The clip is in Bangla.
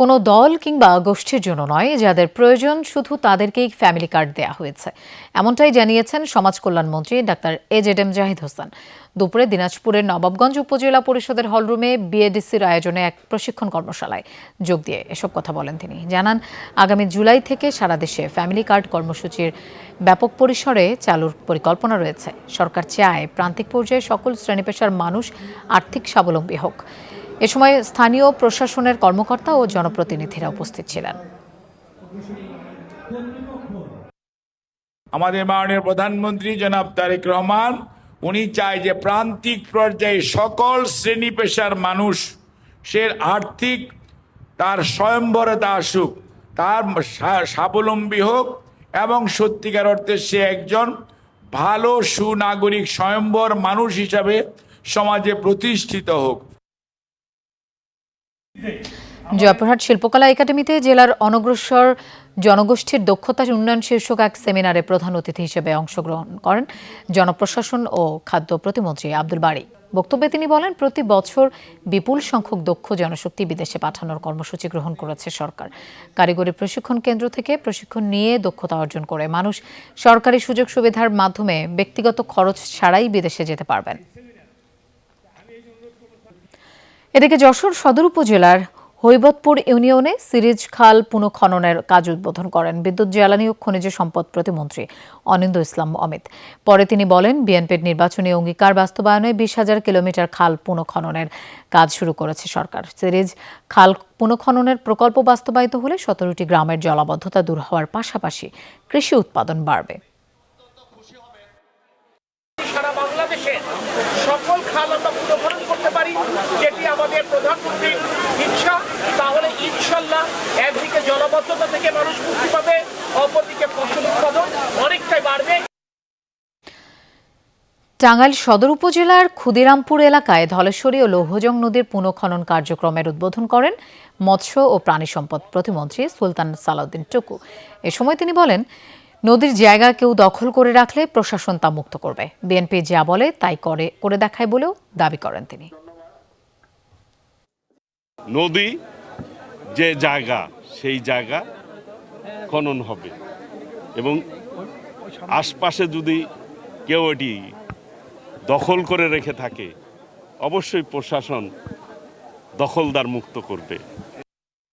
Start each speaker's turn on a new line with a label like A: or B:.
A: কোনো দল কিংবা গোষ্ঠীর জন্য নয়, যাদের প্রয়োজন শুধু তাদেরকেই ফ্যামিলি কার্ড দেয়া হয়েছে, এমনটাই জানিয়েছেন সমাজ কল্যাণমন্ত্রী ডাক্তার এজেডএম জাহিদ হোসেন। দুপুরে দিনাজপুরের নবাবগঞ্জ উপজেলা পরিষদের হলরুমে বিএডিসির আয়োজনে এক প্রশিক্ষণ কর্মশালায় যোগ দিয়ে এসব কথা বলেন তিনি। জানান, আগামী জুলাই থেকে সারা দেশে ফ্যামিলি কার্ড কর্মসূচির ব্যাপক পরিসরে চালুর পরিকল্পনা রয়েছে। সরকার চায় প্রান্তিক পর্যায়ে সকল শ্রেণী-পেশার মানুষ আর্থিক স্বাবলম্বী হোক। এ সময় স্থানীয় প্রশাসনের কর্মকর্তা ও জনপ্রতিনিধিরা উপস্থিত ছিলেন।
B: আমাদের মাননীয় প্রধানমন্ত্রী জনাব তারেক রহমান উনি চায় যে প্রান্তিক পর্যায়ে সকল শ্রেণী পেশার মানুষ সে আর্থিক তার স্বয়ংবরতা আসুক, তার স্বাবলম্বী হোক এবং সত্যিকার অর্থে সে একজন ভালো সুনাগরিক স্বয়ম্বর মানুষ হিসাবে সমাজে প্রতিষ্ঠিত হোক।
A: জয়পুরহাট শিল্পকলা একাডেমিতে জেলার অনগ্রসর জনগোষ্ঠীর দক্ষতা উন্নয়ন শীর্ষক এক সেমিনারে প্রধান অতিথি হিসেবে অংশগ্রহণ করেন জনপ্রশাসন ও খাদ্য প্রতিমন্ত্রী আব্দুল বারী। বক্তব্যে তিনি বলেন, প্রতি বছর বিপুল সংখ্যক দক্ষ জনশক্তি বিদেশে পাঠানোর কর্মসূচি গ্রহণ করেছে সরকার। কারিগরি প্রশিক্ষণ কেন্দ্র থেকে প্রশিক্ষণ নিয়ে দক্ষতা অর্জন করে মানুষ সরকারি সুযোগ সুবিধার মাধ্যমে ব্যক্তিগত খরচ ছাড়াই বিদেশে যেতে পারবেন। এদিকে যশোর সদর উপজেলার হৈবতপুর ইউনিয়নে সিরিজ খাল পুনঃখননের কাজ উদ্বোধন করেন বিদ্যুৎ, জ্বালানি ও খনিজ সম্পদ প্রতিমন্ত্রী অনিন্দ্য ইসলাম অমিত। পরে তিনি বলেন, বিএনপির নির্বাচনী অঙ্গীকার বাস্তবায়নে 20,000 কিলোমিটার খাল পুনঃখননের কাজ শুরু করেছে সরকার। সিরিজ খাল পুনঃখননের প্রকল্প বাস্তবায়িত হলে 17টি গ্রামের জলাবদ্ধতা দূর হওয়ার পাশাপাশি কৃষি উৎপাদন বাড়বে।
C: সারা বাংলাদেশে সকল খাল আমরা পুনঃখনন করতে পারি, যেটি আমাদের প্রধানমন্ত্রীর ইচ্ছা, তাহলে ইনশাল্লাহ একদিকে জলাবদ্ধতা থেকে মানুষ মুক্তি পাবে, অপরদিকে ফসল উৎপাদন অনেকটাই বাড়বে।
A: টাঙ্গাইল সদর উপজেলার ক্ষুদিরামপুর এলাকায় ধলেশ্বরী ও লৌহজং নদীর পুনঃখনন কার্যক্রমের উদ্বোধন করেন মৎস্য ও প্রাণী সম্পদ প্রতিমন্ত্রী সুলতান সালাউদ্দিন টুকু। এ সময় তিনি বলেন, নদীর জায়গা কেউ দখল করে রাখলে প্রশাসন তা মুক্ত করবে। বিএনপি যা বলে তাই করে দেখায় বলেও দাবি করেন তিনি।
D: নদী যে জায়গা সেই জায়গা খনন হবে এবং আশপাশে যদি কেউ এটি দখল করে রেখে থাকে অবশ্যই প্রশাসন দখলদার মুক্ত করবে।